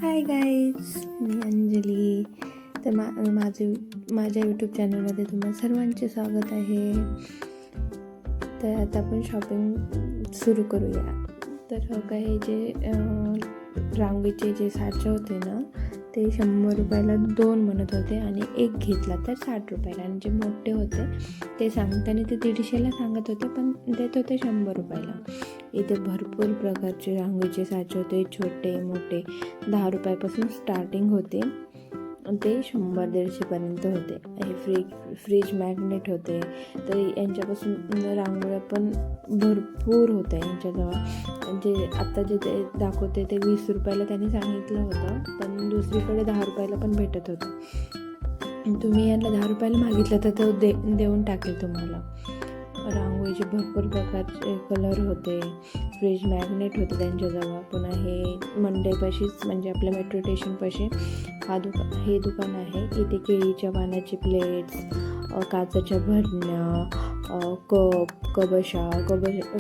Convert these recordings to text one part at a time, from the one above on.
Hi guys, मी अंजली. तर माझ्या YouTube चॅनलमध्ये तुम्हा सर्वांचे स्वागत आहे. तर आता आपण शॉपिंग सुरू करूया. तर काही जे रांगोळीचे जे साचे होते ना, ते 100 रुपयाला 2 म्हणत होते आणि एक घेतला तर 60 रुपयाला. आणि जे मोठे होते ते सांगताना ते 150ला सांगत होते, पण देत होते 100 रुपयाला. इथे भरपूर प्रकारचे रांगोळीचे साचे होते, छोटे मोठे. 10 रुपयापासून स्टार्टिंग होते, ते 100-150पर्यंत होते. हे फ्रीज मॅग्नेट होते. तर यांच्यापासून रांगोळ्या पण भरपूर होत्या यांच्याजवळ. जे आता जे ते दाखवते ते 20 रुपयाला त्यांनी सांगितलं होतं, पण दुसरीकडे 10 रुपयाला पण भेटत होतं. तुम्ही यांना 10 रुपयाला मागितलं तर तो देऊन टाकेल तुम्हाला. रांगोळीचे भरपूर प्रकारचे कलर होते. फ्रीज मॅग्नेट होते त्यांच्याजवळ. पुन्हा हे मंडईपाशीच, म्हणजे आपल्या मेट्रो स्टेशनपाशी हे दुकान आहे. इथे केळीच्या पानाची प्लेट्स, काचेच्या भरण्या,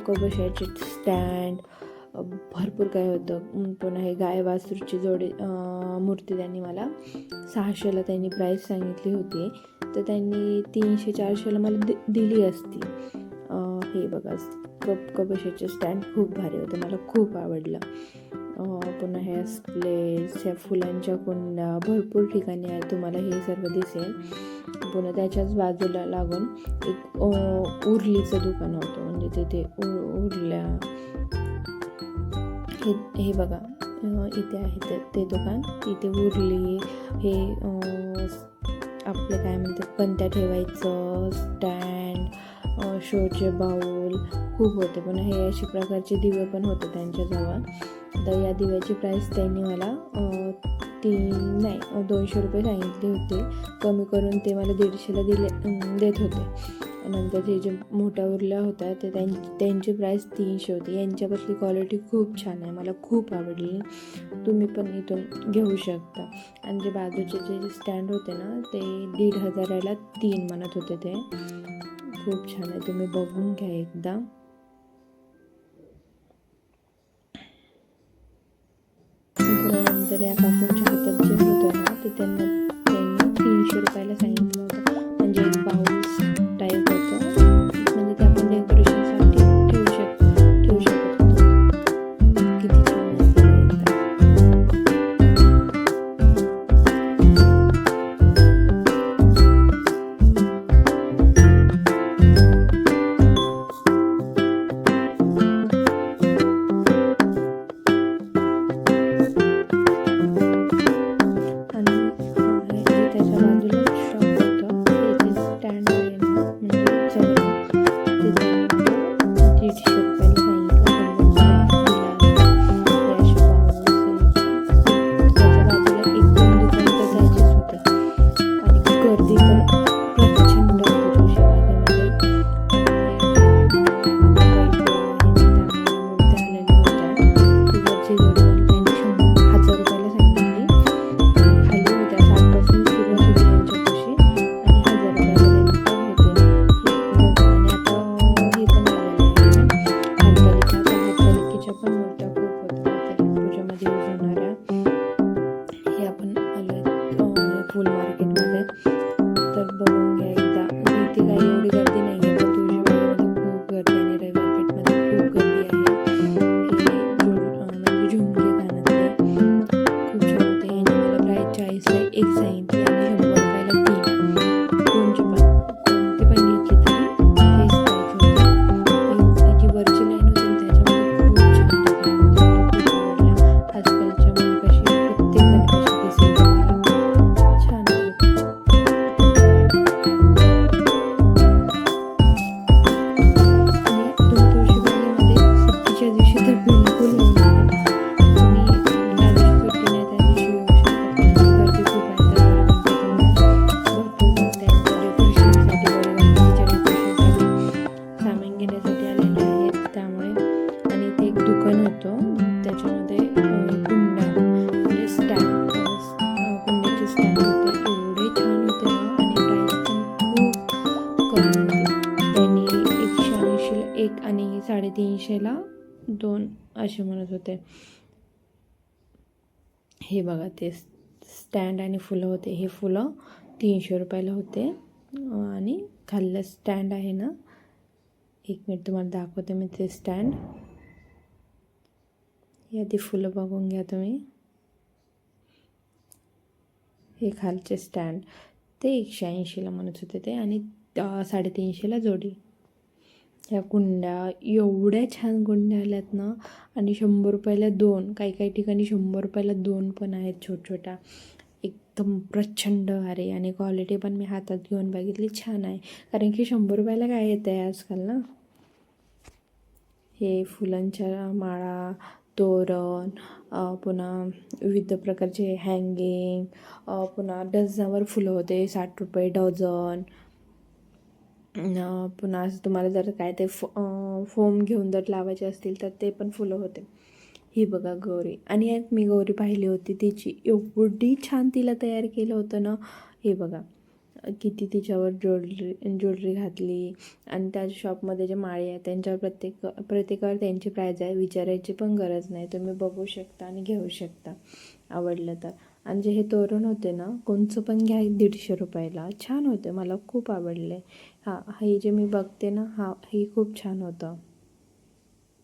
कबशाचे स्टँड, भरपूर काय होतं. पुन्हा हे गाय वासरूची मूर्ती त्यांनी मला 600ला त्यांनी प्राईस सांगितली होती. तर त्यांनी 300-400ला मला दिली असती. हे बघा, कबशाचे स्टँड खूप भारी होते, मला खूप आवडलं. पुन्हा ह्या प्लेट्स, ह्या फुलांच्या कुंड्या भरपूर ठिकाणी आहे, तुम्हाला हे सर्व दिसेल. पुन्हा त्याच्याच बाजूला लागून एक उरलीचं दुकान होतं, म्हणजे तिथे उरल्या. हे बघा, इथे आहे ते दुकान. इथे उरली, हे आपलं काय म्हणतात, पंत्या ठेवायचं स्टँड, शोचे बाऊल खूप होते. पण हे अशा प्रकारचे दिवे पण होते त्यांच्याजवळ. तर या दिव्याची प्राईस त्यांनी मला 200 रुपये सांगितले होते. कमी करून ते मला 150ला देत होते. नंतर हे जे मोठ्या उरल्या होत्या ते त्यांची प्राईस 300 होती. यांच्यापासली क्वालिटी खूप छान आहे, मला खूप आवडली. तुम्ही पण इथून घेऊ शकता. आणि जे बाजूचे जे स्टँड होते ना, ते 1500ला 3 म्हणत होते. ते खूप छान आहे, तुम्ही बघून घ्या एकदा. नंतर या काकूंच्या हातात जे होतं ना, ते त्यांनी 300 रुपयाला सांगितलं होतं. म्हणजे एक बाउल्स टाईप होतं, म्हणजे ते आपण डेकोरेशनसाठी ठेवू शकत होतो. किती छान फुल मार्केटमध्ये. तर बघून घ्या एकदा. इथे काही एवढी गर्दी नाही आहे, पण तुळशीबागेमध्ये खूप गर्दी आणि रविवार पेठमध्ये खूप गर्दी आहे. म्हणजे झुमके कानातले खूप छान होते. यांनी मला प्राईस 40ला 1 सांगितली आणि 100 रुपयाला 3. कोणते पण घेतली तरी तेच प्राईस होते. याची वरची लाईन होती आणि त्याच्यामध्ये खूप छान डिझाईन होते, खूप आवडला. आजकालच्या मुली कशी प्रत्येक जण कशी दिसेल तुम्हाला छान आहे. तुळशीबागेमध्ये सुट्टीच्या दिवशी तर बिलकुल येऊ नका. तुम्ही ज्या दिवशी सुट्टी नाही त्या दिवशी येऊ शकता. गर्दी खूप आहे त्या भरपूर जण त्यांच्या डेकोरेशनसाठी, गणपतीच्या डेकोरेशनसाठी सामान घेण्यासाठी आलेले आहेत. त्यामुळे आणि इथे एक दुकान होतं, त्याच्यामध्ये कुंड्या, म्हणजे स्टँड, कुंड्याचे स्टँड होते. एवढे छान होते ना, आणि प्राईस पण खूप कमी होती. त्यांनी 180ला 1 आणि 350ला 2 असे म्हणत होते. हे बघा ते स्टँड आणि फुलं होते. हे फुलं 300 रुपयाला होते. आणि खाल्लं स्टँड आहे ना, एक मिनिट तुम्हाला दाखवते मी ते स्टँड. या ती फुलं बघून घ्या तुम्ही. हे खालचे स्टँड ते 180ला म्हणत होते ते, आणि 350ला जोडी. ह्या कुंड्या एवढ्या छान कुंड्या आल्यात ना, आणि 100 रुपयाला 2, काही काही ठिकाणी 100 रुपयाला 2 पण आहेत छोट्या. एकदम प्रचंड भारी, आणि क्वालिटी पण मी हातात घेऊन बघितली, छान आहे. कारण की 100 रुपयाला काय येतं आहे आजकाल ना. हे फुलांच्या माळा, तोरण, पुन्हा विविध प्रकारचे हँगिंग, पुन्हा डझनावर फुलं होते, 60 रुपये डझन. पुन्हा असं तुम्हाला जर काय ते फोम घेऊन जर लावायचे असतील तर ते पण फुलं होते. ही बघा गौरी, आणि एक मी गौरी पाहिली होती, तिची एवढी छान तिला तयार केलं होतं ना. हे बघा किती तिच्यावर ज्वेलरी घातली, आणि त्या शॉपमध्ये जे माळे आहेत त्यांच्यावर प्रत्येकावर त्यांची प्राईज आहे, विचारायची पण गरज नाही. तुम्ही बघू शकता आणि घेऊ शकता आवडलं तर. आणि जे हे तोरण होते ना, कोणचं पण घ्या 150 रुपयाला, छान होते, मला खूप आवडले. हे जे मी बघते ना, हे खूप छान होतं.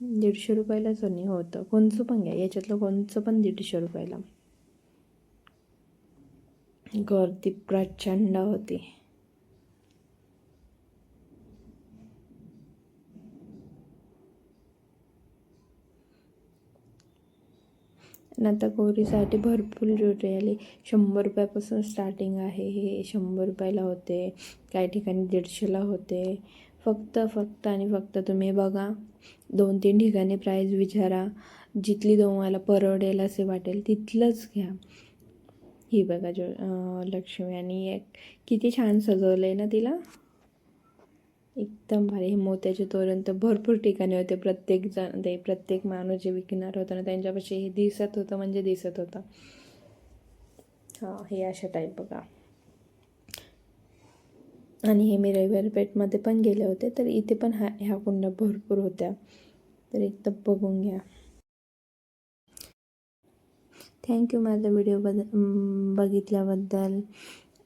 150 रुपयालाच होतं. कोणचं पण घ्या, याच्यातलं कोणचं पण 150 रुपयाला. गर्दी प्रचंड होती. आणि आता गौरीसाठी भरपूर ज्वेलरी आली. 100 रुपयापासून स्टार्टिंग आहे. हे 100 रुपयाला होते, काही ठिकाणी 150ला होते. फक्त आणि फक्त तुम्ही बघा, 2-3 ठिकाणी प्राईज विचारा, जिथली तुम्हाला परवडेल असे वाटेल तिथलंच घ्या. ही बघा लक्ष्मी, आणि एक किती छान सजवलं आहे ना तिला, एकदम भारी. हे मोत्याचे तोरण तर भरपूर ठिकाणी होते. प्रत्येक माणूस जे विकणार होता ना, त्यांच्यापाशी हे दिसत होतं म्हणजे दिसत होतं. हे अशा टाईप बघा. आणि हे मी रविवार पेठमध्ये पण गेले होते, तर इथे पण ह्या कुंड्या भरपूर होत्या, तर एकदम बघून घ्या. थँक्यू माझा व्हिडिओ बघितल्याबद्दल.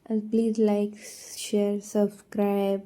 Please like, share, subscribe.